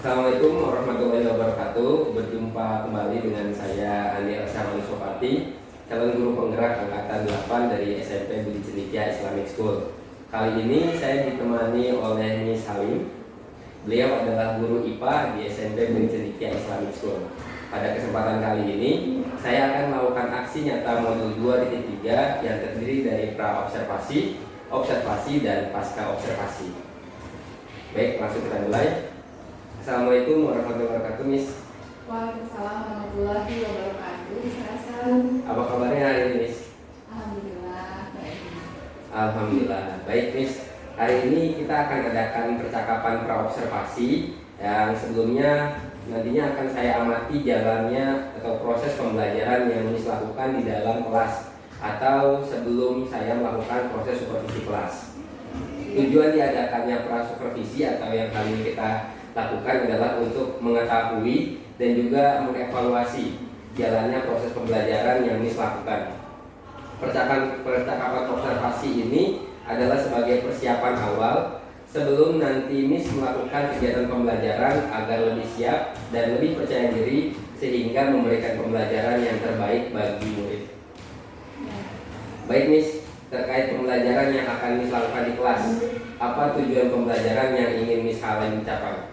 Assalamualaikum warahmatullahi wabarakatuh. Berjumpa kembali dengan saya Andi Arsyad Sopati, calon guru penggerak angkatan 8 dari SMP Budi Cendekia Islamic School. Kali ini saya ditemani oleh Miss Halim. Beliau adalah guru IPA di SMP Budi Cendekia Islamic School. Pada kesempatan kali ini, saya akan melakukan aksi nyata modul 2.3 yang terdiri dari pra-observasi, observasi, dan pasca observasi. Baik, langsung kita mulai. Assalamualaikum warahmatullahi wabarakatuh, Miss. Waalaikumsalam warahmatullahi wabarakatuh. Apa kabarnya hari ini, Miss? Alhamdulillah baik. Alhamdulillah baik, Miss. Hari ini kita akan adakan percakapan pra-observasi yang sebelumnya nantinya akan saya amati jalannya atau proses pembelajaran yang Miss lakukan di dalam kelas atau sebelum saya melakukan proses supervisi kelas. Tujuan diadakannya pra-supervisi atau yang kali ini kita lakukan adalah untuk mengetahui dan juga mengevaluasi jalannya proses pembelajaran yang Miss lakukan. Percakapan observasi ini adalah sebagai persiapan awal sebelum nanti Miss melakukan kegiatan pembelajaran agar lebih siap dan lebih percaya diri sehingga memberikan pembelajaran yang terbaik bagi murid. Baik, Miss, terkait pembelajaran yang akan Miss lakukan di kelas, apa tujuan pembelajaran yang ingin Miss Halim capai?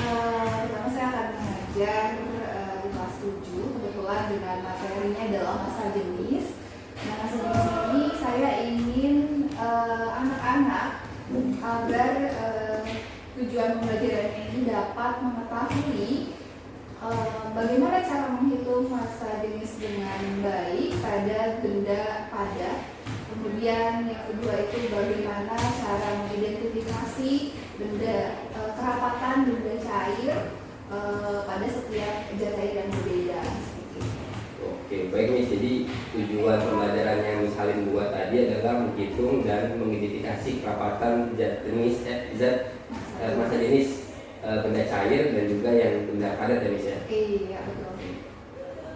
Pertama saya akan mengajar di kelas 7, kebetulan dengan materinya adalah masa jenis. Nah, masa jenis ini saya ingin anak-anak agar tujuan pembelajaran ini dapat mengetahui bagaimana cara menghitung masa jenis dengan baik pada benda padat. Kemudian yang kedua itu bagaimana cara mengidentifikasi benda kerapatan benda cair pada setiap zat cair yang berbeda. Oke, baik, Miss. Jadi tujuan pembelajaran yang Miss Halim buat tadi adalah menghitung dan mengidentifikasi kerapatan masa jenis benda cair dan juga yang benda padat ya, Miss ya. Iya, betul.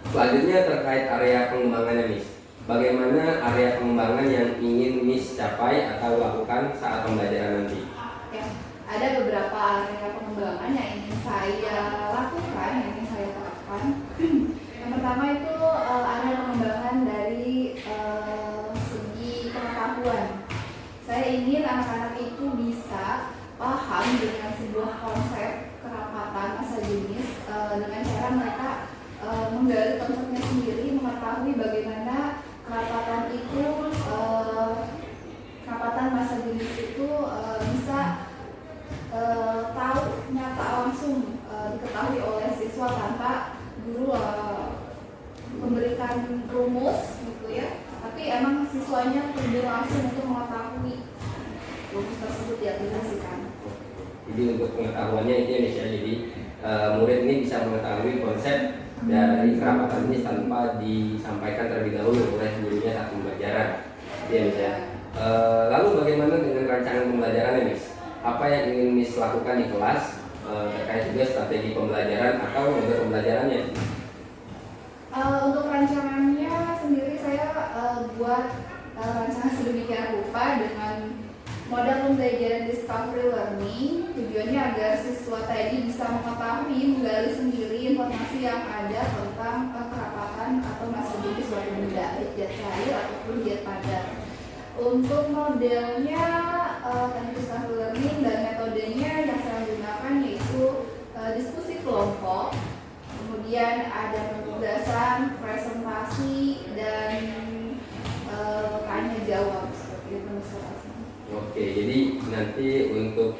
Selanjutnya terkait area pengembangannya, Miss. Bagaimana area pengembangan yang ingin Miss capai atau lakukan saat pembelajaran nanti? Ya, ada beberapa area pengembangan yang ingin saya lakukan, yang ingin saya terapkan. Yang pertama itu area pengembangan dari segi pengetahuan. Saya ingin anak-anak itu bisa paham dengan sebuah konsep kerapatan masa jenis dengan cara mereka menggali konsepnya sendiri, mengetahui bagaimana kerapatan itu, kerapatan masa jenis itu bisa tahu nyata langsung diketahui oleh siswa tanpa guru memberikan rumus gitu ya, tapi emang siswanya terjun langsung untuk mengetahui rumus tersebut diaplikasikan. Jadi untuk pengetahuannya itu ya, Miss ya. Jadi murid ini bisa mengetahui konsep dari kerapatan ini tanpa disampaikan terlebih dahulu oleh gurunya saat pembelajaran. Iya, Miss ya. Lalu bagaimana dengan rancangan pembelajarannya, Miss? Apa yang ingin Miss lakukan di kelas terkait juga strategi pembelajaran atau model pembelajarannya? Untuk rancangannya sendiri saya buat rancangan sedemikian rupa dengan model pembelajaran discovery learning. Tujuannya agar siswa tadi bisa mengetahui, menggali sendiri informasi yang ada tentang kerapatan atau masa jenis suatu benda, zat cair ataupun zat padat. Untuk modelnya teknik discovery learning dan metodenya yang saya gunakan yaitu diskusi kelompok, kemudian ada penugasan, presentasi, dan tanya jawab seperti itu. Oke, jadi nanti untuk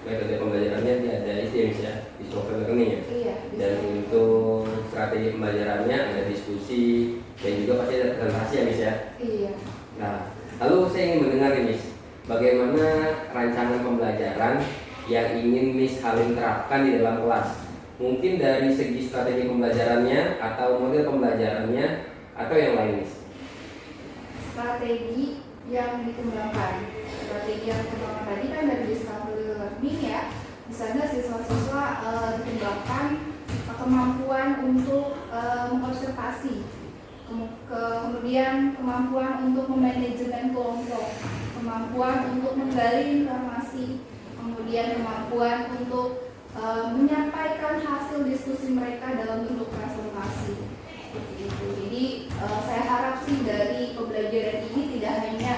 metode pembelajarannya dia ada itu ya, Miss ya, discovery learning ya. Iya. Dan untuk strategi pembelajarannya ada diskusi dan juga pasti ada presentasi ya, Miss ya. Iya. Nah, lalu saya ingin mendengar nih, Miss, bagaimana rancangan pembelajaran yang ingin Miss Halim terapkan di dalam kelas? Mungkin dari segi strategi pembelajarannya atau model pembelajarannya atau yang lain, Miss? Strategi yang dikembangkan. Strategi yang dikembangkan tadi kan dari discovery learning ya. Di sana siswa-siswa dikembangkan kemampuan untuk mengobservasi, kemudian kemampuan untuk memanajemen kelompok, kemampuan untuk menggali informasi, kemudian kemampuan untuk diskusi mereka dalam bentuk presentasi seperti itu. Jadi saya harap sih dari pembelajaran ini tidak hanya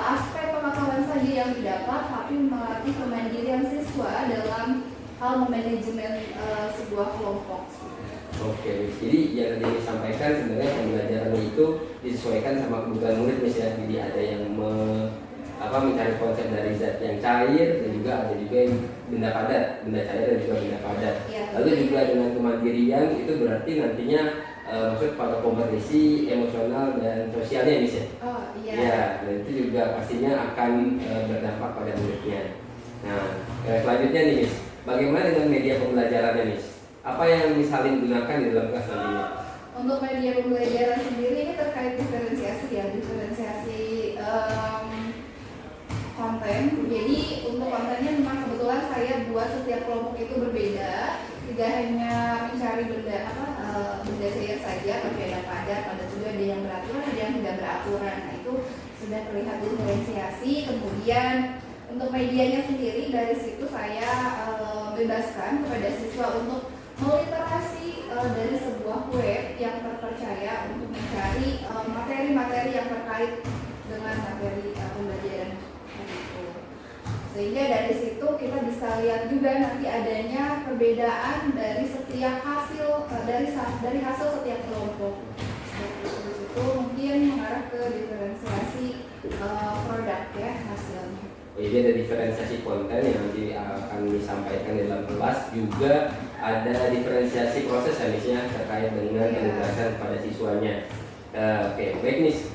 aspek pengetahuan saja yang didapat, tapi melatih kemandirian siswa dalam hal memanajemen sebuah kelompok. Oke, jadi yang tadi disampaikan sebenarnya pembelajarannya itu disesuaikan sama kebutuhan murid misalnya. Jadi ada yang mencari konsep dari zat yang cair, dan juga ada juga yang benda padat, benda cair dan juga benda padat. Ya, Lalu juga dengan kemandirian itu berarti nantinya masuk pada kompetisi emosional dan sosialnya bisa. Oh iya. Ya, dan itu juga pastinya akan berdampak pada muridnya. Nah, selanjutnya nih Miss, bagaimana dengan media pembelajarannya Miss? Apa yang misalnya digunakan di dalam kelas nantinya? Untuk media pembelajaran sendiri ini terkait diferensiasi ya, diferensiasi konten. Jadi untuk kontennya memang kebetulan saya buat setiap kelompok itu berbeda, tidak hanya mencari benda benda cair saja, tapi ada padat, juga ada yang beraturan, ada yang tidak beraturan. Nah itu sudah terlihat diferensiasi. Kemudian untuk medianya sendiri dari situ saya bebaskan kepada siswa untuk meliterasi dari sebuah web yang terpercaya untuk mencari materi-materi yang terkait dengan materi pembelajaran itu. Sehingga dari situ kita bisa lihat juga nanti adanya perbedaan dari setiap hasil dari hasil setiap kelompok. Dari situ mungkin mengarah ke diferensiasi produk ya hasilnya. Jadi ada diferensiasi konten yang nanti akan disampaikan di dalam kelas, juga ada diferensiasi proses misalnya terkait dengan penugasan pada siswanya. Oke, baik Miss.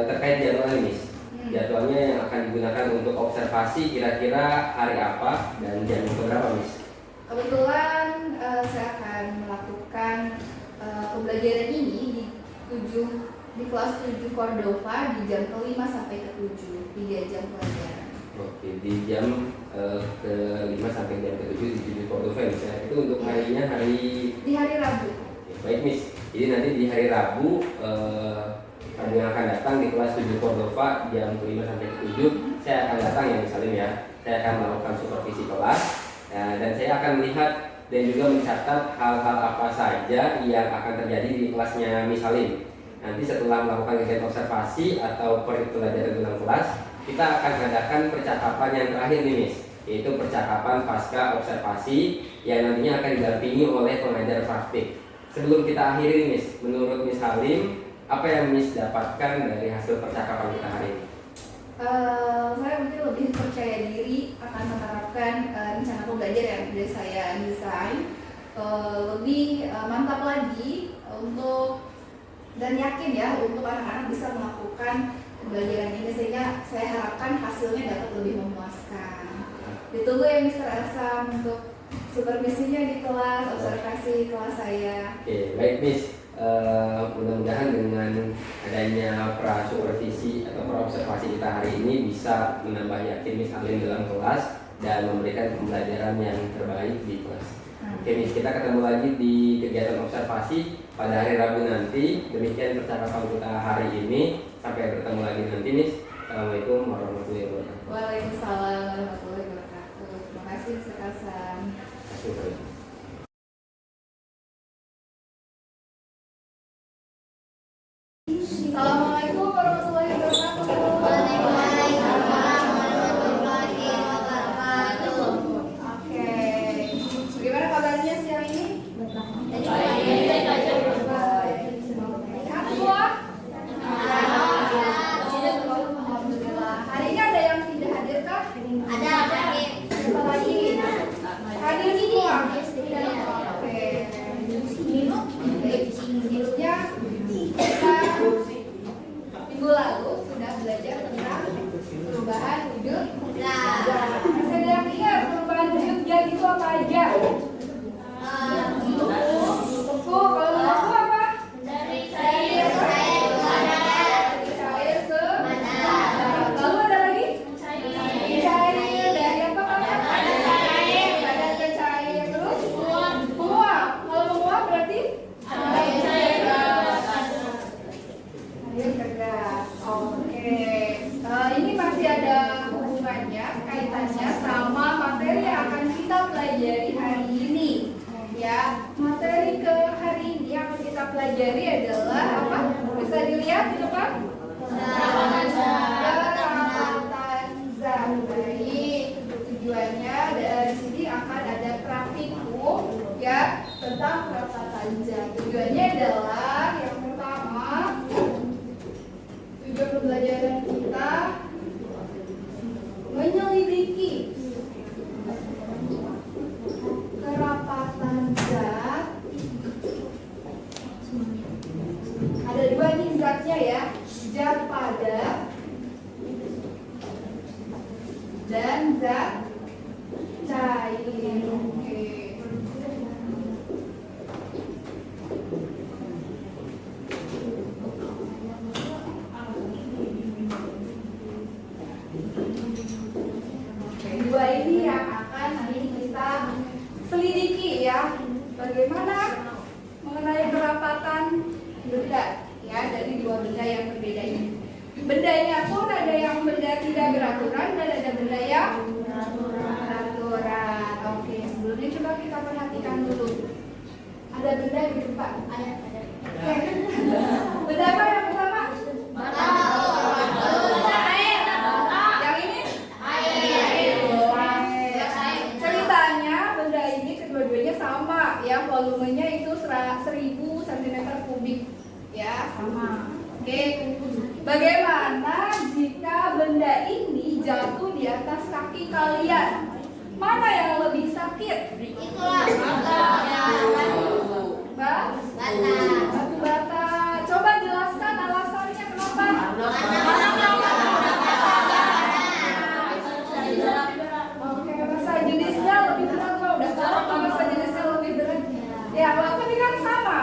Terkait jadwalnya Miss. Jadwalnya yang akan digunakan untuk observasi kira-kira hari apa dan jam berapa Miss? Kebetulan saya akan melakukan pembelajaran ini di kelas 7 Cordova di jam ke-5 sampai ke-7, 3 jam pelajaran. Oke, di jam ke-5 sampai jam ke-7 di 7 Cordova misalnya. Itu untuk harinya di hari Rabu. Oke, baik Miss. Jadi nanti di hari Rabu yang akan datang di kelas 7 Cordova jam ke-5 sampai ke-7, saya akan datang ya misalnya ya. Saya akan melakukan supervisi kelas dan saya akan melihat dan juga mencatat hal-hal apa saja yang akan terjadi di kelasnya Miss Halim. Nanti setelah melakukan kegiatan observasi atau pelajaran dalam kelas, kita akan mengadakan percakapan yang terakhir nih Miss, yaitu percakapan pasca observasi yang nantinya akan didampingi oleh pengajar praktik. Sebelum kita akhiri Miss, menurut Miss Halim, apa yang Miss dapatkan dari hasil percakapan kita hari ini? Saya mungkin lebih percaya diri akan menerapkan rencana pembelajaran yang sudah saya desain, lebih mantap lagi untuk dan yakin ya untuk anak-anak bisa melakukan pembelajaran ini, sehingga saya harapkan hasilnya dapat lebih memuaskan. Ditunggu ya Mr. Elsa untuk supervisinya di kelas, observasi kelas saya. Oke, baik Miss. Mudah-mudahan dengan adanya pra-supervisi atau pra-observasi kita hari ini bisa menambah yakin Miss Halim dalam kelas dan memberikan pembelajaran yang terbaik di kelas. Oke Miss, kita ketemu lagi di kegiatan observasi pada hari Rabu nanti. Demikian percakapan kita hari ini. Sampai bertemu lagi nanti Miss. Assalamualaikum warahmatullahi wabarakatuh. Waalaikumsalam warahmatullahi wabarakatuh. Terima kasih Mr. Elsa. Terima kasih. Assalamualaikum warahmatullahi wabarakatuh. Waalaikumsalam warahmatullahi wabarakatuh. Oke, bagaimana kabarnya siang ini? Sehat semua? Alhamdulillah. Hari ini ada yang tidak hadir kah? Ada sakit. Siapa lagi? Hadir semua. Oke. Sebelumnya kita minggu lalu sudah belajar tentang perubahan wujud. Masih ada yang ingat perubahan wujud gas itu apa aja? Beku, kalau beku apa? Dari cair ke padat. Cair ke Padat. lalu ada lagi? Cair. Cair dari apa Kak? Padat ke cair. Padat ke cair terus menguap. Kalau menguap berarti Cair ke air ke gas. Oke. Ini masih ada hubungannya kaitannya pembelajaran kita menyelidiki kerapatan zat. Ada dua nih zatnya ya, zat padat dan zat cair. Oke. Dua ini yang akan nanti kita selidiki ya, bagaimana mengenai kerapatan benda ya dari dua benda yang berbeda ini. Bendanya pun ada yang benda tidak beraturan dan ada benda yang beraturan. Oke, sebelumnya coba kita perhatikan dulu. Ada benda di depan. Oke. Benda apa yang pertama? Yang ini? Ceritanya benda ini kedua-duanya sama ya, volumenya itu 1000 cm3 ya, sama. Oke. Bagaimana jika benda ini jatuh di atas kaki kalian? Mana yang lebih sakit? Batu bata. Coba jelaskan alasannya kenapa? Oke, masa jenisnya lebih berat. Kok udah tahu apa masa jenisnya lebih berat? Ya, tapi kan sama.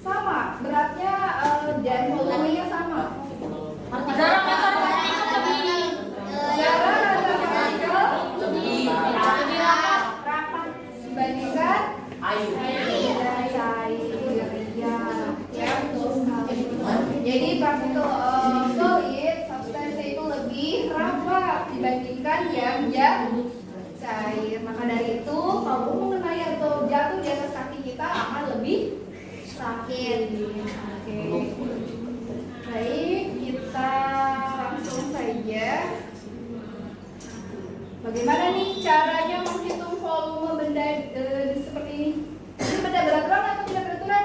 Sama, beratnya dan volumenya sama. Jarak antar partikel lebih rapat dibandingkan cair. Ya, betul sekali. Jadi partikel solid substansi itu lebih rapat dibandingkan yang cair. Maka dari itu kalau mengenai atau jatuh di atas kaki kita akan lebih sakit. Oke. Baik, kita langsung saja. Bagaimana nih caranya menghitung volume benda seperti ini? Ini benda beraturan atau tidak beraturan?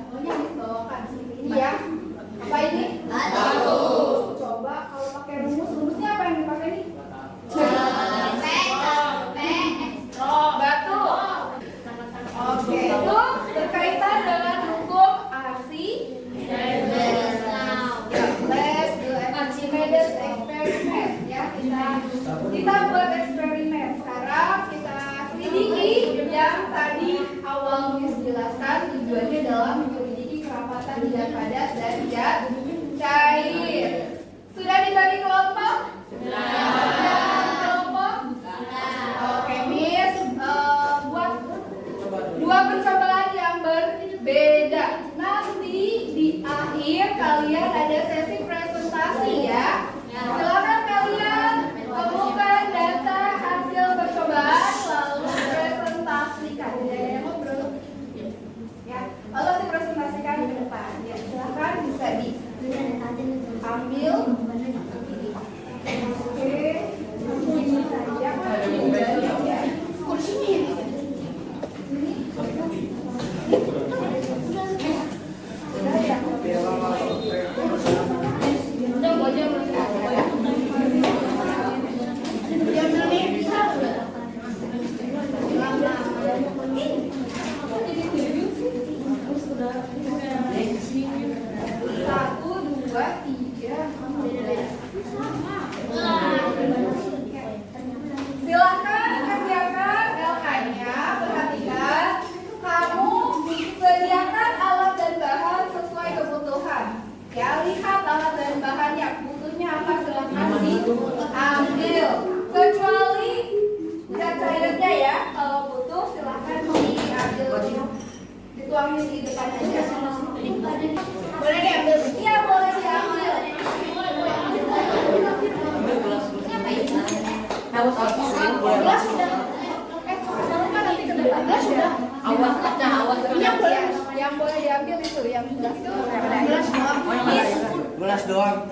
Contohnya dibawakan seperti ini ya. Apa ini? Batu. Coba kalau pakai rumusnya apa yang dipakai nih? Batu. Oke, itu berkaitan dengan hukum Archimedes eksperimen ya, kita buat eksperimen. Sekarang kita selidiki yang tadi awal Miss jelaskan, tujuannya dalam menyelidiki kerapatan zat padat dan zat cair. Sudah dibagi kelompok? Kelompok? Oke, Miss buat dua percobaan yang berbeda. Nanti di akhir kalian ada sesi presentasi ya. Silakan kalian temukan data hasil percobaan lalu presentasikan. Ya, ngobrol. Ya, lalu dipresentasikan ke depan. Ya, silakan bisa diambil. Oke, ini saja. Kursinya ini. Silakan kerjakan LK-nya. Perhatikan, kamu sediakan alat dan bahan sesuai kebutuhan. Ya, lihat alat dan bahannya. Butuhnya apa, silakan diambil. Kecuali zat cairnya ya. Kalau butuh silakan diambil. Dituangin di depan aja. Boleh diambil? Iya, boleh diambil. Gelas sudah. Nanti ke depan. Gelas sudah. Awas. Yang boleh diambil itu, yang gelas itu. Gelas doang.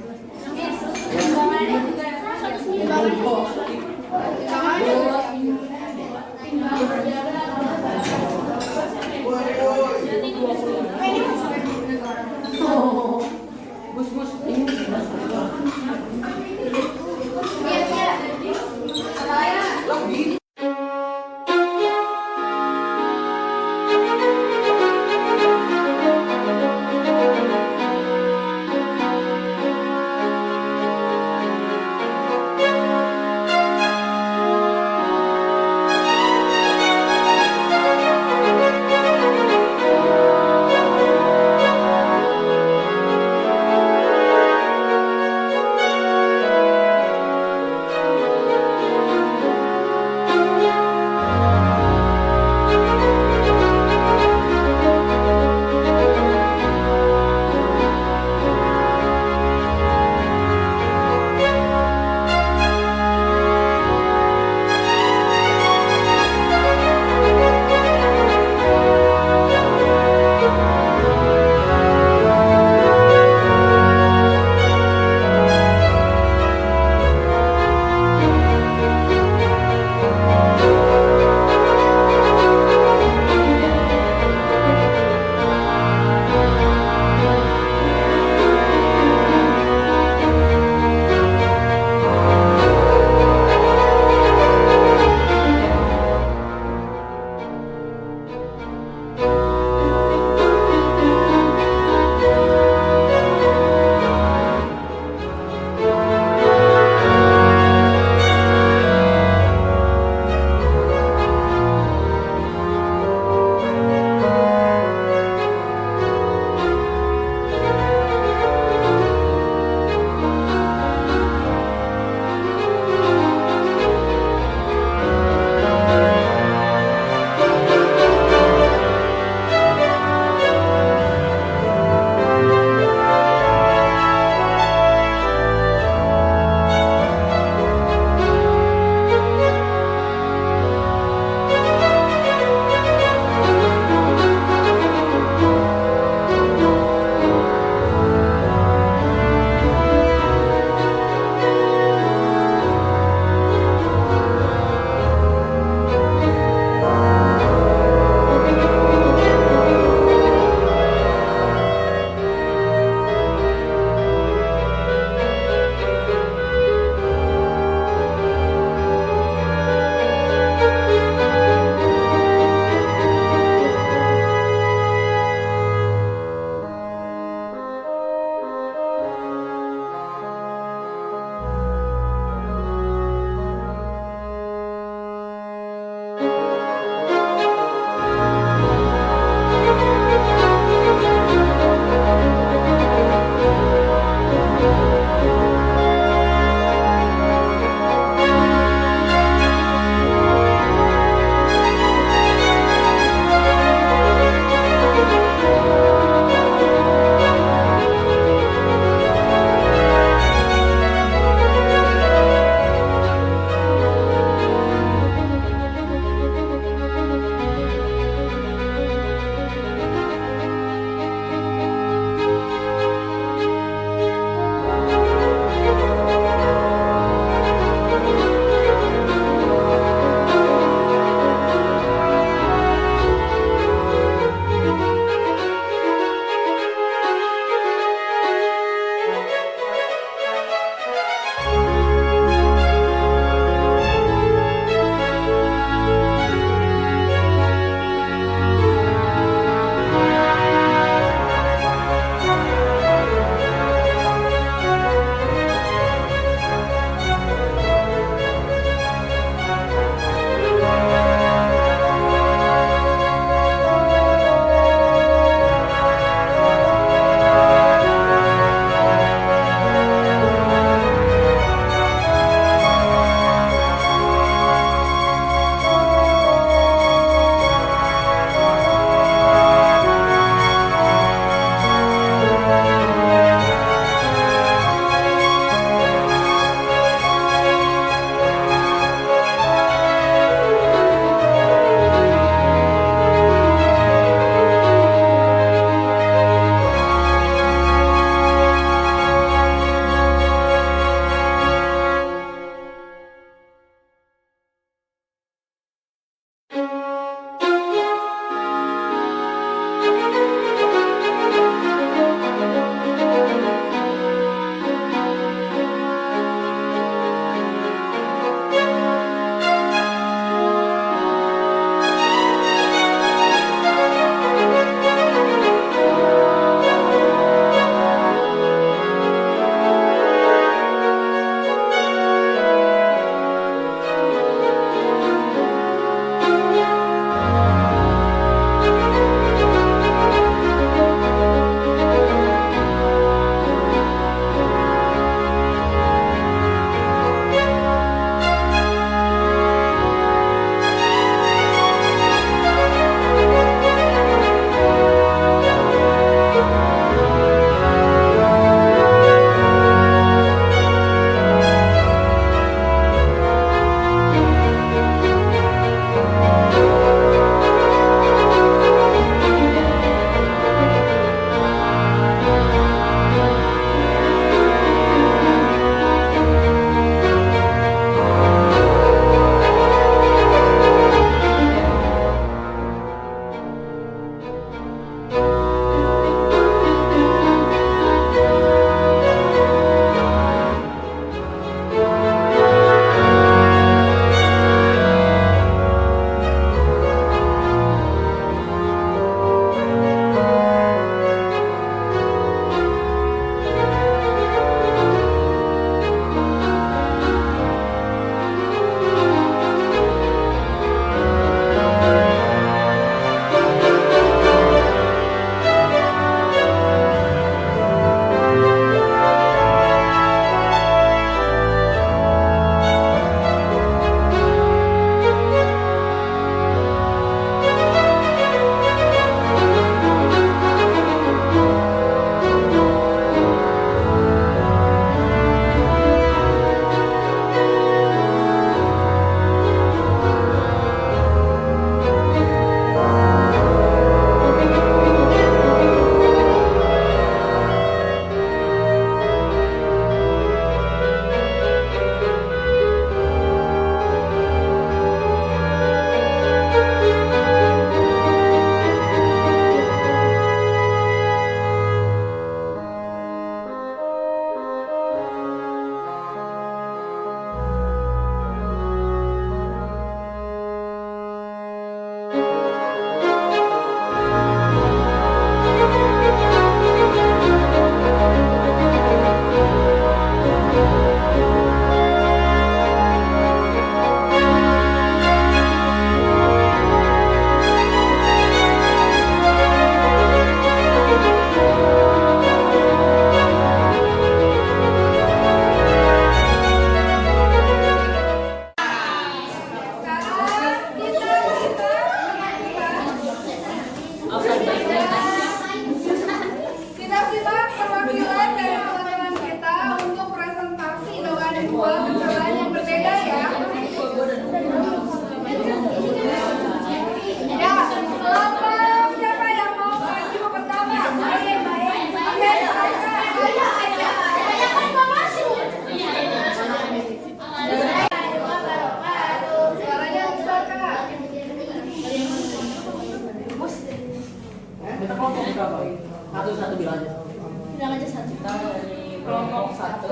bilang aja satu. Kita dari kelompok 1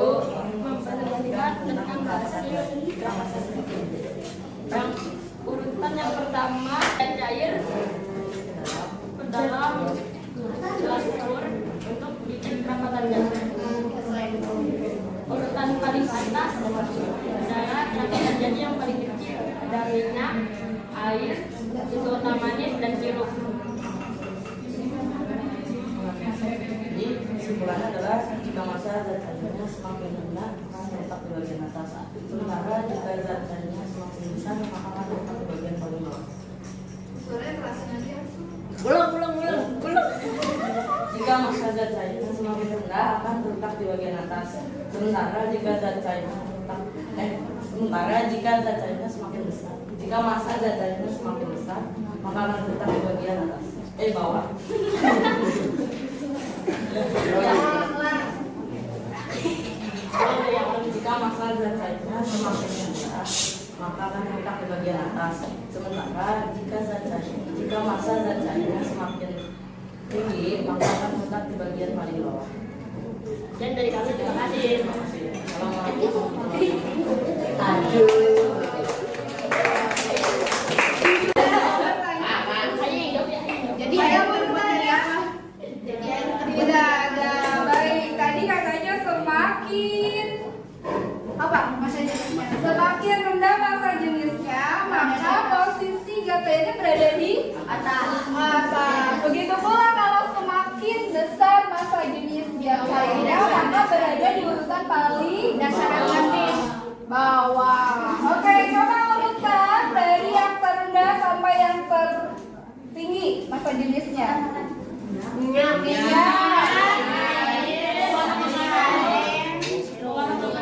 Memperhatikan dengan bahasa Indonesia. Yang urutan yang pertama dan cair dalam gelas ukur untuk bikin kerapatannya. Urutan paling atas adalah rapatan jadi yang paling kecil, ada minyak, air, susu manis dan sirup. Jadi kesimpulannya adalah jika massa zat cairnya semakin rendah maka terletak di bagian atas. Sementara jika zat cairnya semakin besar maka akan terletak di bagian paling bawah. Suaranya kerasa nanti. Ulang. Jika massa zat cairnya semakin rendah akan terletak di bagian atas. Sementara jika zat cairnya semakin besar, jika massa zat cairnya semakin besar maka akan terletak di bagian atas. Bawah. Jika massa zat cairnya semakin rendah maka akan terletak di bagian atas. Sementara jika massa zat cairnya semakin tinggi maka akan terletak di bagian paling bawah. Dan dari kami terima kasih. Assalamualaikum. Jadi saya mau bertanya. Tidak ada. Baik, tadi katanya semakin apa masa jenisnya? Semakin rendah masa jenisnya, maka posisi gatanya berada di atas. Begitu pula kalau semakin besar masa jenis gatanya, maka berada di urutan paling bawah. Oke, coba urutan dari yang terendah sampai yang tertinggi masa jenisnya. Minyak.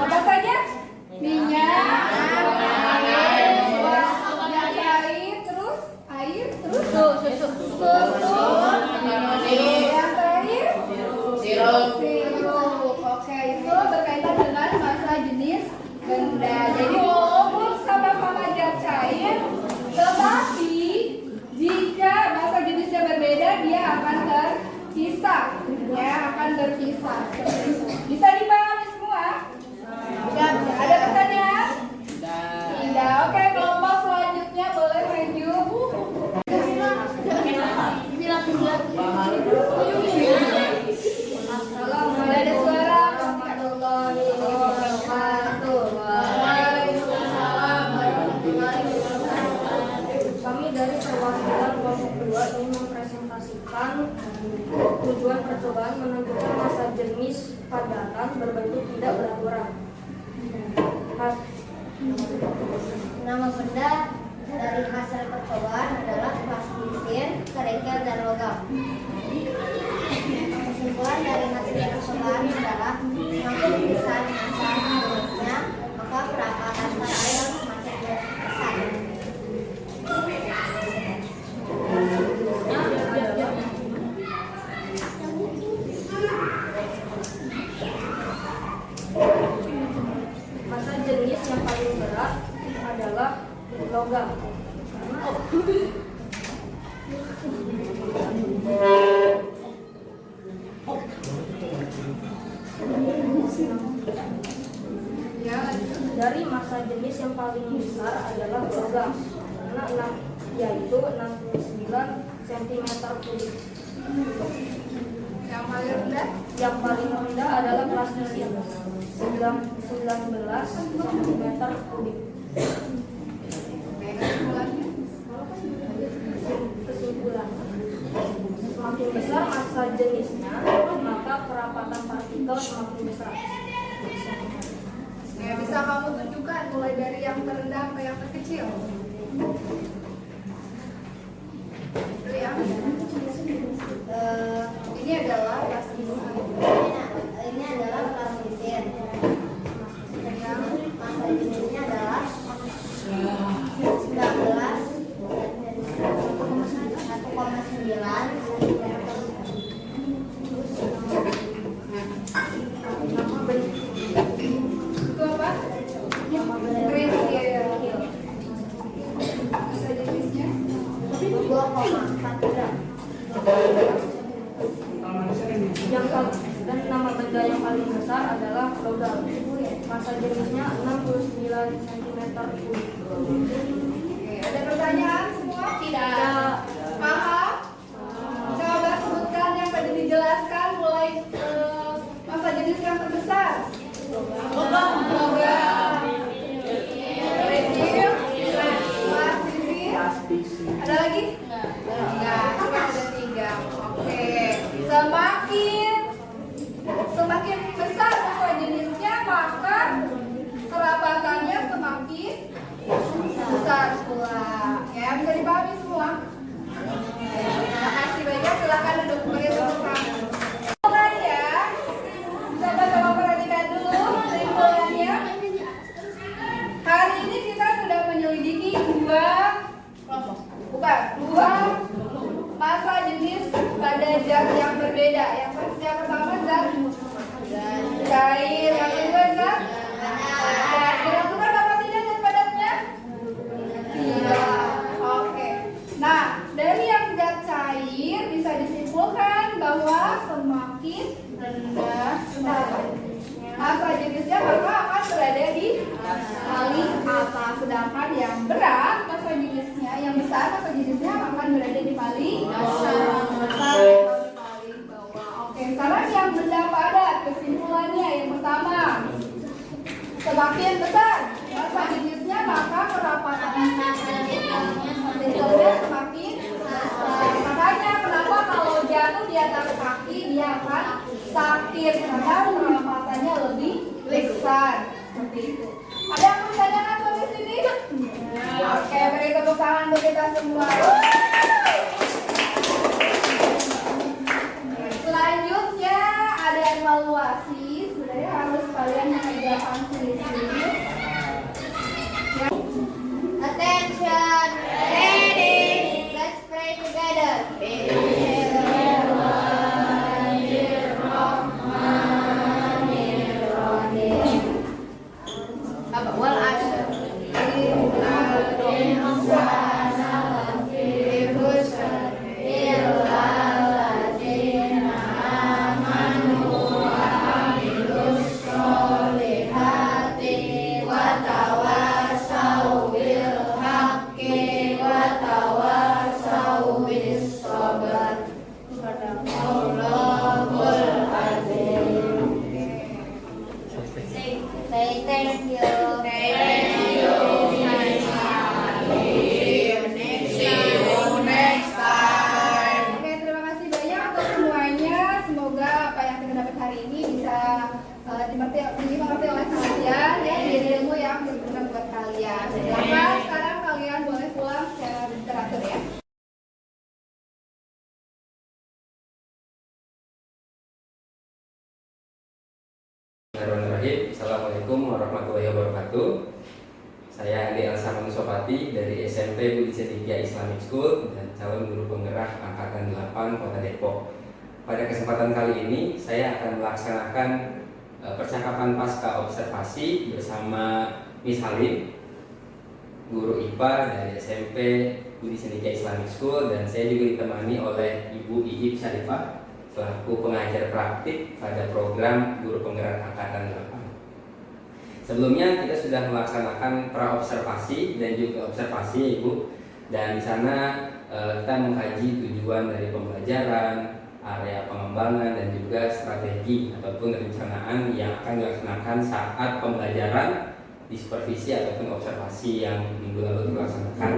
Apa saja? Minyak, air, terus air, terus susu. Yang terakhir sirup. Oke, itu berkaitan dengan masa jenis ganda. Jadi walaupun sama-sama zat cair, tetapi jika masa jenisnya berbeda, dia akan terpisah. Bisa dipahami semua? Ada pertanyaan? Tidak. Oke, kelompok selanjutnya boleh maju. Halo, mulai ada suara. Warahmatullahi wabarakatuh. Waalaikumsalam warahmatullahi wabarakatuh. Kami dari perwakilan kelompok 2 ingin mempresentasikan tujuan percobaan menentukan massa jenis padatan berbentuk tidak beraturan. Nama benda dari hasil percobaan adalah plastisin, kerikil, dan logam. Kesimpulan dari hasil percobaan adalah semakin besar massa jenisnya, maka perapatan pada semakin besar. Massa jenis yang paling berat adalah logam. Dari massa jenis yang paling besar adalah logam, yaitu 69 cm kubik. Yang paling rendah adalah plastisin, 19 cm kubik. Kesimpulan, semakin besar massa jenisnya, maka kerapatan partikel semakin besar. Ya, bisa kamu tunjukkan mulai dari yang terendah sampai yang terkecil. Itu ya. Ini adalah plastisin. Ini adalah plastisin. Yang massa jenisnya adalah 1,9. Itu apa? Kris ya. Massa jenisnya 2,4 gram. Yang dan paling besar adalah logam. Massa jenisnya 69 cm3. Oke, ada pertanyaan semua? Tidak. Paham? Coba sebutkan yang tadi dijelaskan mulai massa jenis yang terbesar. Logam. Kerikil. Plastisi. Ada lagi? Enggak, cuma ada 3. Oke. Semakin besar massa jenisnya, maka kerapatannya semakin besar pula. Ya, bisa dipahami semua? Terima kasih banyak. Silakan duduk bagi tepuk tangan. Mulai ya. Coba perhatikan dulu kesimpulannya. Hari ini kita sudah menyelidiki dua massa jenis pada zat yang berbeda. Yang pertama zat cair, yang kedua zat padat. Diragukan apa tidak zat padatnya? Tidak. Oke. Nah, dari yang zat cair bisa disimpulkan bahwa semakin rendah massa jenisnya maka akan berada di paling atas, sedangkan yang berat massa jenisnya, yang besar massa jenisnya akan berada di paling bawah. Oke, sekarang yang benda padat, kesimpulannya yang pertama, semakin besar massa jenisnya maka kerapatan partikelnya semakin besar. Makanya kenapa kalau jatuh di atas kaki dia akan sakit karena kerapatannya lebih besar. Seperti itu. Ada yang bertanyakan sampai sini? Oke, beri tepuk tangan untuk kita semua. Selanjutnya ada evaluasi. Sebenarnya harus kalian mengerjakan tulis-tulis. Attention. Ready. Let's pray together. Wal asr. Say thank you. Oke, terima kasih banyak untuk semuanya. Semoga apa yang kita dapat hari ini bisa dimengerti oleh kalian ya, jadi ilmu yang berguna buat kalian. Silakan sekarang kalian boleh pulang secara teratur ya. Bismillahirrahmanirrahim. Assalamualaikum warahmatullahi wabarakatuh. Saya Andi Elsa Manusopati dari SMP Budi Cendekia Islamic School dan calon guru penggerak angkatan 8 Kota Depok. Pada kesempatan kali ini saya akan melaksanakan percakapan pasca observasi bersama Miss Halim, guru IPA dari SMP Budi Cendekia Islamic School, dan saya juga ditemani oleh Ibu Iib Syarifah selaku pengajar praktik pada program guru penggerak angkatan 8. Sebelumnya kita sudah melaksanakan pra-observasi dan juga observasi, Ibu. Dan di sana kita mengkaji tujuan dari pembelajaran, area pengembangan, dan juga strategi ataupun perencanaan yang akan dilaksanakan saat pembelajaran di supervisi ataupun observasi yang minggu lalu dilaksanakan.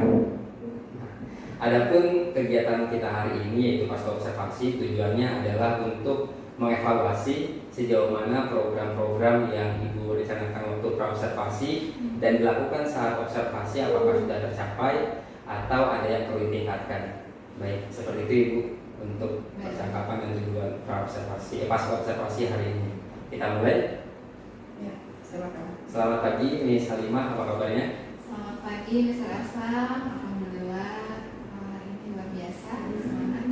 Adapun kegiatan kita hari ini yaitu pasca observasi, tujuannya adalah untuk mengevaluasi sejauh mana program-program yang Ibu rencanakan untuk pra-observasi dan dilakukan saat observasi apakah sudah tercapai atau ada yang perlu ditingkatkan. Baik, seperti itu Ibu untuk percakapan dan tujuan pra-observasi pasca observasi hari ini. Kita mulai. Ya, silakan. Selamat pagi Miss Halimah, apa kabarnya? Selamat pagi Miss Rasa. Alhamdulillah hari ini luar biasa. Semangat.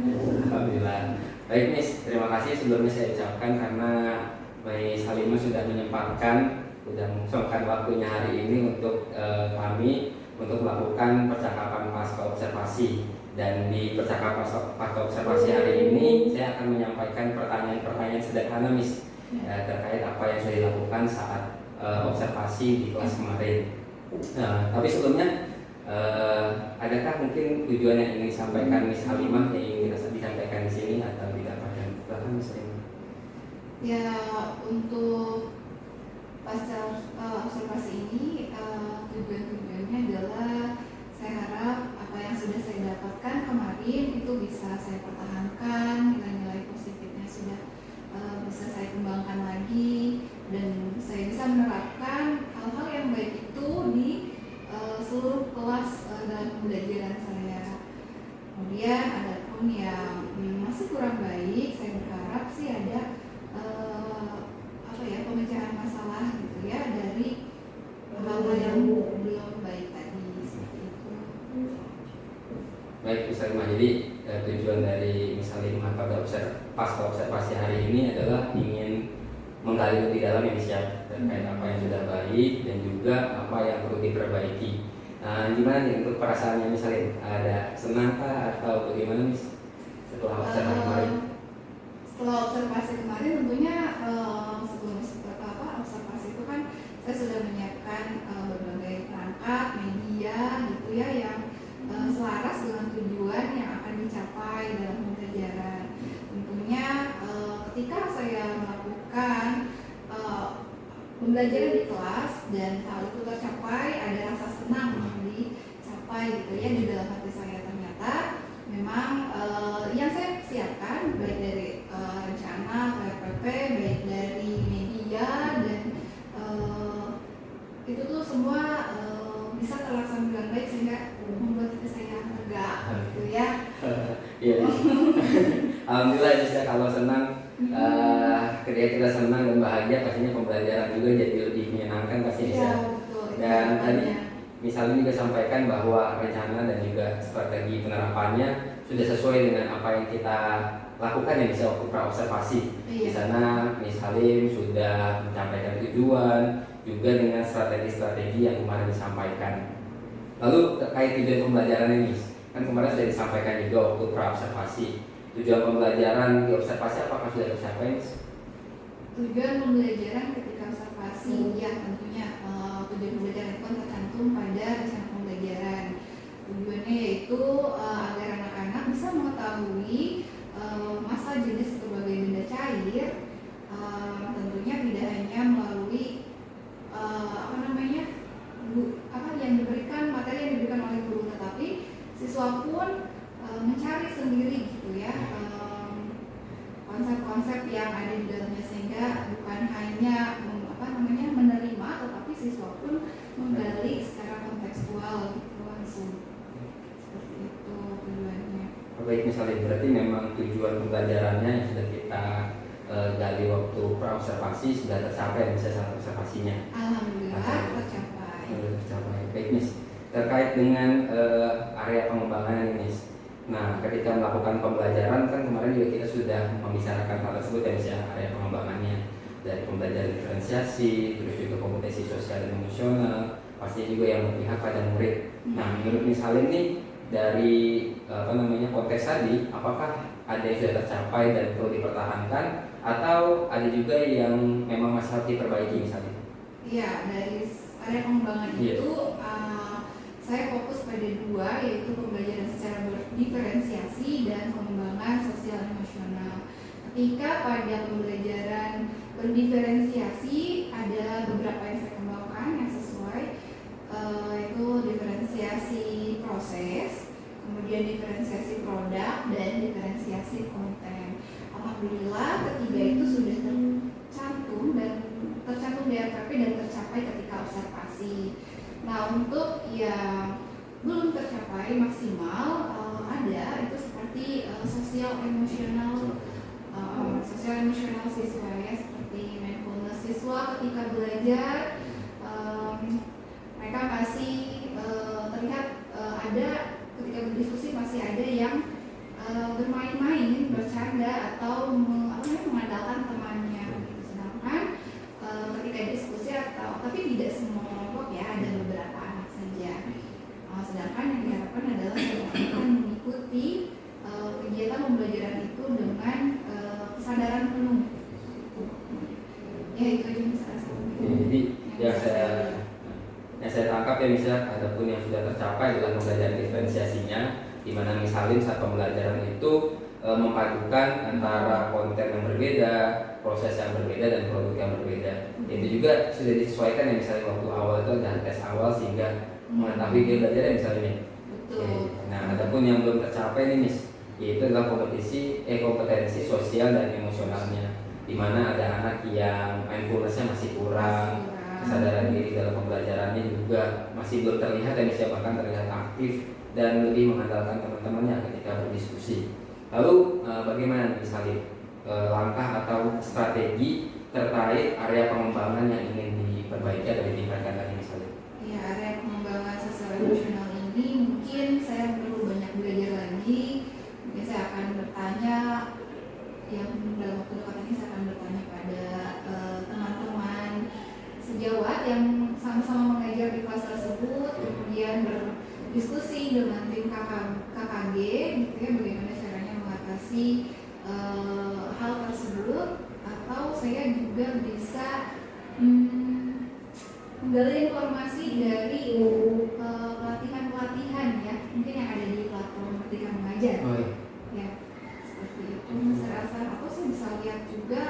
Alhamdulillah. Baik Miss, terima kasih sebelumnya saya ucapkan karena Miss Halimah sudah menyempatkan, sudah mengusungkan waktunya hari ini untuk kami untuk melakukan percakapan pasca observasi. Dan di percakapan pasca observasi hari ini saya akan menyampaikan pertanyaan-pertanyaan sederhana Miss terkait apa yang sudah dilakukan saat observasi di kelas kemarin. Tapi sebelumnya adakah mungkin tujuan yang ingin disampaikan Miss Halimah yang ingin disampaikan di sini atau tidak pada belakang Miss Halimah? Ya, untuk pasca observasi ini tujuannya adalah saya harap apa yang sudah saya dapatkan kemarin itu bisa saya pertahankan, nilai-nilai positifnya sudah bisa saya kembangkan lagi, dan saya bisa menerapkan hal-hal yang baik itu di seluruh kelas dalam pembelajaran saya. Kemudian ada pun yang masih kurang baik, saya berharap sih ada pemecahan masalah gitu ya dari hal-hal yang belum baik tadi, seperti itu. Baik, Miss Halimah, jadi tujuan dari Miss Halimah pada pasca observasi hari ini adalah ingin menggali lebih dalam ya Miss ya, terkait apa yang sudah baik dan juga apa yang perlu diperbaiki. Gimana nih untuk perasaannya Miss Halim? Ada senang kah atau bagaimana Miss setelah observasi kemarin? Setelah observasi kemarin tentunya sebelum observasi itu kan saya sudah menyiapkan berbagai perangkat media gitu ya yang selaras dengan tujuan yang akan dicapai dalam pembelajaran. Tentunya ketika saya melakukan pembelajaran di kelas dan hal itu tercapai, ada rasa senang yang dicapai gitu ya di dalam hati saya. Ternyata memang yang saya siapkan baik dari rencana PPP, baik dari media dan itu tuh semua bisa terlaksana dengan baik sehingga membuat saya lega gitu ya. Iya. Alhamdulillah Miss ya, kalau senang ketika kita senang dan bahagia pastinya pembelajaran juga jadi lebih menyenangkan pasti Miss ya. Betul. Dan tadi misalnya juga sampaikan bahwa rencana dan juga strategi penerapannya sudah sesuai dengan apa yang kita lakukan ya bisa waktu pra-observasi. Di sana Miss Halim sudah menyampaikan tujuan juga dengan strategi-strategi yang kemarin disampaikan. Lalu terkait tujuan pembelajaran ini, kan kemarin sudah disampaikan juga waktu pra-observasi. Tujuan pembelajaran di observasi apakah sudah tercapai? Tujuan pembelajaran ketika observasi, ya tentunya tujuan pembelajaran itu tercantum pada rencana pembelajaran. Tujuannya yaitu agar anak-anak bisa mengetahui masa jenis berbagai benda cair, tentunya tidak hanya melalui yang diberikan, materi yang diberikan oleh guru, tetapi siswa pun mencari sendiri gitu ya konsep-konsep yang ada di dalamnya, sehingga bukan hanya menerima, tetapi siswa pun menggali secara kontekstual gitu langsung. Seperti itu tujuannya. Baik, misalnya berarti memang tujuan pembelajarannya yang sudah kita gali waktu pra-observasi sudah tercapai bisa saat observasinya. Alhamdulillah tercapai. Baik Miss, terkait dengan area pengembangan ini Miss. Nah, ketika melakukan pembelajaran kan kemarin juga kita sudah membicarakan hal tersebut ya Miss ya, area pengembangannya dari pembelajaran diferensiasi, terus juga kompetensi sosial dan emosional, pastinya juga yang berpihak pada murid. Nah, menurut Miss Halim nih dari konteks tadi, apakah ada yang sudah tercapai dan perlu dipertahankan atau ada juga yang memang masih harus diperbaiki misalnya? Iya, dari area pengembangan itu saya fokus pada dua, yaitu pembelajaran secara berdiferensiasi dan pengembangan sosial emosional. Ketika pada pembelajaran berdiferensiasi ada beberapa yang saya kembangkan yang sesuai, yaitu diferensiasi proses, kemudian diferensiasi produk, dan diferensiasi konten. Alhamdulillah ketiga itu sudah tercantum di RPP dan tercapai ketika observasi. Nah, untuk yang belum tercapai maksimal ada itu seperti sosial emosional siswa ya, seperti mindfulness siswa ketika belajar, mereka masih terlihat ada ketika berdiskusi masih ada yang bermain-main, bercanda atau mengandalkan temannya gitu. Sedangkan ketika diskusi tapi tidak semua kelompok ya, ada beberapa anak saja. Sedangkan yang diharapkan adalah semua akan mengikuti kegiatan pembelajaran itu dengan kesadaran penuh. Ya itu aja Miss Asa. Jadi yang saya tangkap ya misalnya adapun yang sudah tercapai dalam pembelajaran diferensiasinya, di mana Miss Halim saat pembelajaran itu memadukan antara konten yang berbeda, proses yang berbeda dan produk yang berbeda. Itu juga sudah disesuaikan ya misalnya waktu awal itu ada tes awal sehingga mengetahui dia belajar ya misalnya. Betul. Nah, adapun yang belum tercapai nih Miss, yaitu adalah kompetensi sosial dan emosionalnya, di mana ada anak yang mindfulness-nya masih kurang, kesadaran diri dalam pembelajarannya juga masih belum terlihat dan bisa bahkan terlihat aktif dan lebih mengandalkan teman-temannya ketika berdiskusi. Lalu bagaimana misalnya langkah atau strategi terkait area pengembangan yang ingin diperbaiki atau ditingkatkan tadi misalnya? Ya, area pengembangan sosial emosional ini mungkin saya perlu banyak belajar lagi. Mungkin saya akan bertanya, yang dalam waktu dekat ini saya akan bertanya pada teman-teman sejawat yang sama-sama mengajar di kelas tersebut, kemudian berdiskusi dengan tim KKG gitu ya, bagaimana caranya mengatasi hal tersebut, atau saya juga bisa menggali informasi dari pelatihan-pelatihan ya, mungkin yang ada di platform Merdeka Mengajar. Oh, iya. Ya, seperti itu Mas Hasan. Atau saya bisa lihat juga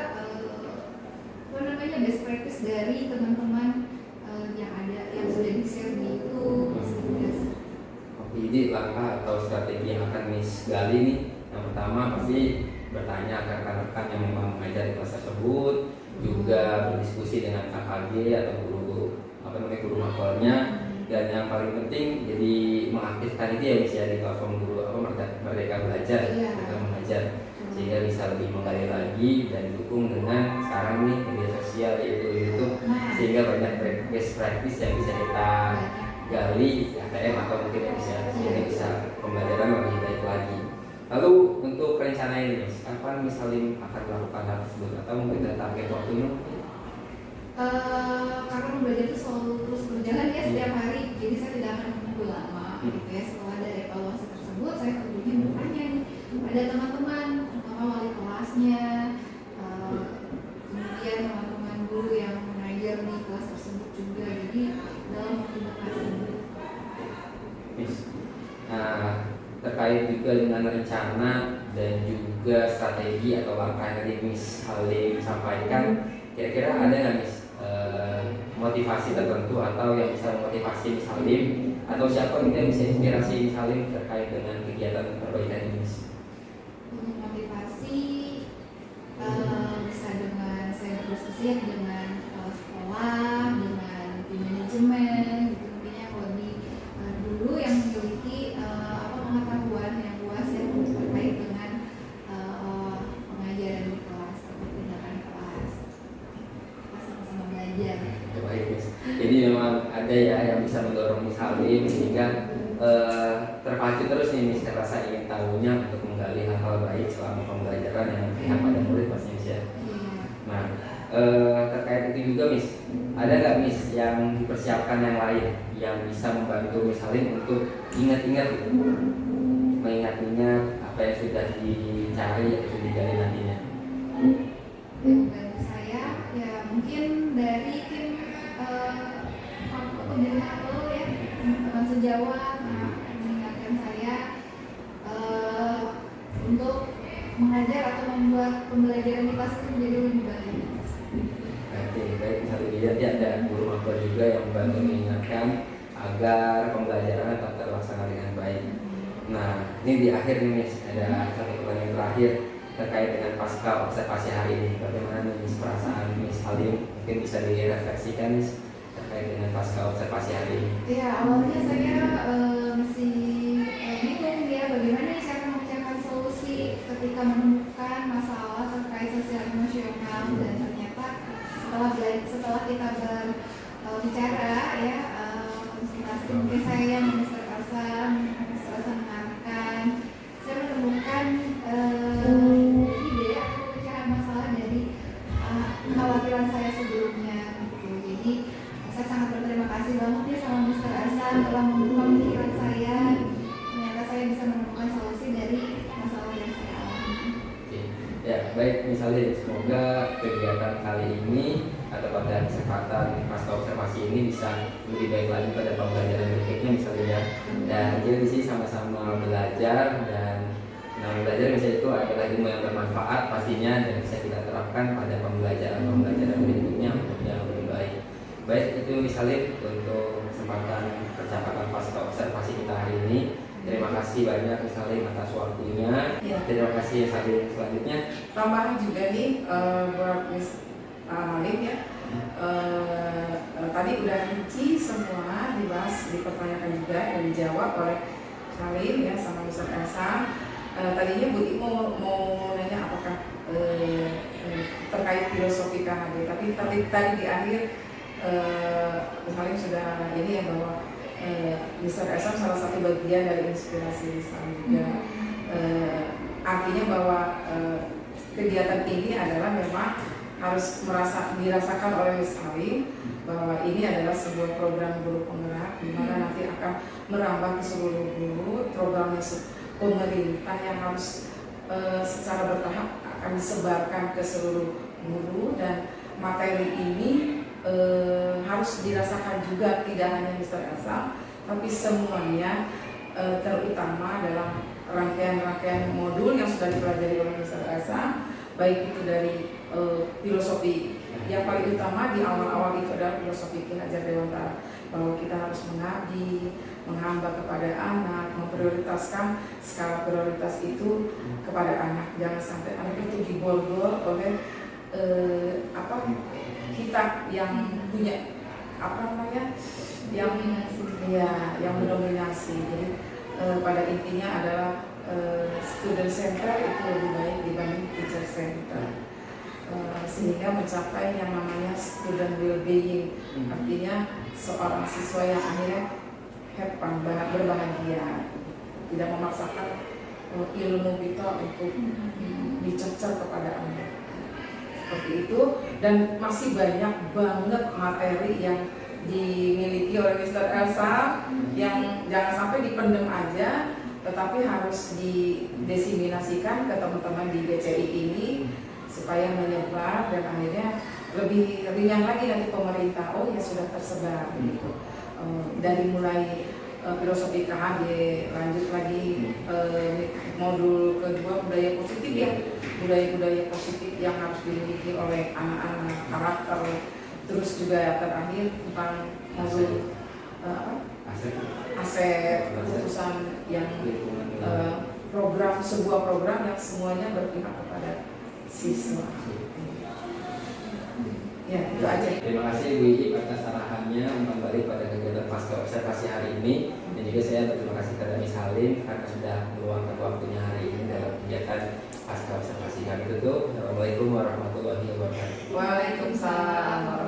best practice dari teman-teman yang ada, yang sudah di-share di YouTube. Oke, jadi langkah atau strategi yang akan Miss gali nih, yang pertama pasti bertanya ke rekan-rekan yang memang mengajar di kelas tersebut, juga berdiskusi dengan KKG atau guru makolnya, dan yang paling penting jadi mengaktifkan itu ya Miss ya di platform Merdeka Belajar, Merdeka Mengajar, sehingga bisa lebih menggali lagi dan didukung dengan sekarang nih media sosial yaitu YouTube, sehingga banyak best practice yang bisa kita gali ATM atau mungkin yang bisa pembelajaran lebih baik lagi. Lalu untuk rencana ini Miss, kapan Miss Halim akan melakukan hal tersebut atau mungkin ada target waktunya? Karena belajar itu selalu terus berjalan ya setiap hari, jadi saya tidak akan menunggu lama gitu ya. Setelah dari evaluasi tersebut, saya tentunya bertanya nih pada teman-teman, terutama wali kelasnya, kemudian teman-teman guru yang mengajar di kelas tersebut juga. Jadi dalam waktu dekat ini. Nah, terkait juga dengan rencana dan juga strategi atau langkah yang tadi Miss Halim sampaikan, kira-kira ada nggak Miss motivasi tertentu atau yang bisa memotivasi Miss Halim atau siapa yang bisa inspirasi Miss Halim terkait dengan kegiatan perbaikan ini Miss? Untuk motivasi bisa dengan saya berdiskusi dengan sekolah, dengan tim manajemen, gitu mungkin yang lebih dulu yang memiliki pengetahuan yang luas yang terkait dengan pengajaran di kelas atau tindakan kelas. Kita sama-sama belajar. Baik Miss. Jadi memang ada ya yang bisa mendorong Miss Halim sehingga terpacu terus nih Miss rasa ingin tahunya untuk menggali hal-hal baik selama pembelajaran yang berpihak pada murid pasti Miss ya. Nah, terkait itu juga Miss, ada nggak Miss yang dipersiapkan yang lain yang bisa membantu Miss Halim untuk mengingat-ingat apa yang sudah dicari atau sudah digali nantinya? Membantu saya ya mungkin dari tim pembina ya, teman sejawat mengingatkan saya untuk mengajar atau membuat pembelajaran di kelas itu menjadi lebih baik. Oke, baik, bisa dilihat ya ada guru makro juga yang membantu mengingatkan agar pembelajaran tetap terlaksana dengan baik. Nah, ini di akhir nih Miss, ada satu pertanyaan terakhir terkait dengan pasca observasi hari ini. Bagaimana nih Miss perasaan Miss Halim? Mungkin bisa direfleksikan Miss terkait dengan pasca observasi hari ini. Ya, awalnya saya masih bingung ya bagaimana cara mencari solusi ketika menemukan masalah terkait sosial emosional, dan ternyata setelah kita berbicara ya konsultasi mungkin saya Mr. Hasan mengarahkan, saya menemukan ide atau pecahan masalah dari kekhawatiran saya sebelumnya gitu. Jadi saya sangat berterima kasih banget nih sama Mr. Hasan telah membuka pikiran saya. Ternyata saya bisa menemukan solusi dari masalah yang saya alami. Oke. Ya, baik misalnya semoga kegiatan kali ini ini atau pada kesempatan pasca observasi ini bisa lebih baik lagi pada pembelajaran berikutnya misalnya. Dan jadi di sini sama-sama belajar, dan belajar misalnya itu adalah ilmu yang bermanfaat pastinya dan bisa kita terapkan pada pembelajaran berikutnya untuk yang lebih baik. Baik, itu misalnya untuk kesempatan percakapan pasca observasi kita hari ini. Terima kasih banyak misalnya atas waktunya. Ya. Terima kasih misalnya selanjutnya. Tambahan juga nih buat Miss Halim ya. Tadi udah rinci semua dibahas, dipertanyakan juga dan dijawab oleh Halim ya sama Miss Elsa. Tadinya Bu I mau nanya apakah terkait filosofi KHD, tapi tadi di akhir Miss Halim sudah ini ya bahwa Mr. Esam salah satu bagian dari inspirasi Islam juga. Artinya bahwa kegiatan ini adalah memang harus dirasakan oleh Miss Halim bahwa ini adalah sebuah program guru penggerak di mana nanti akan merambah ke seluruh guru. Programnya pemerintah yang harus secara bertahap akan disebarkan ke seluruh guru, dan materi ini harus dirasakan juga tidak hanya Mr. Elsa, tapi semuanya, terutama dalam rangkaian-rangkaian modul yang sudah dipelajari oleh Mr. Elsa, baik itu dari filosofi yang paling utama di awal-awal itu adalah filosofi Ki Hajar Dewantara, bahwa kita harus mengabdi, menghamba kepada anak, memprioritaskan skala prioritas itu kepada anak. Jangan sampai anak itu diborgol oleh kita yang punya yang mendominasi. Jadi pada intinya adalah student center itu lebih baik dibanding teacher center, sehingga mencapai yang namanya student well-being, artinya seorang siswa yang akhirnya have fun, berbahagia, tidak memaksakan ilmu kita untuk dicecer kepada anak. Seperti itu, dan masih banyak banget materi yang dimiliki oleh Mr. Elsa yang jangan sampai dipendem aja, tetapi harus didesiminasikan ke teman-teman di BCI ini supaya menyebar dan akhirnya lebih ringan lagi nanti pemerintah, oh ya sudah tersebar gitu. Dari mulai filosofi KHD, lanjut lagi modul kedua budaya positif ya, budaya-budaya positif yang harus dimiliki oleh anak-anak, karakter, terus juga terakhir tentang modul aset, keputusan yang sebuah program yang semuanya berpihak kepada siswa. Ya, itu aja. Terima kasih Bu Iip atas arahannya kembali pada kegiatan pasca observasi hari ini, dan juga saya berterima kasih kepada Miss Halim karena sudah meluangkan waktunya hari ini dalam kegiatan pasca observasi. Kami tutup. Assalamualaikum warahmatullahi wabarakatuh. Waalaikumsalam.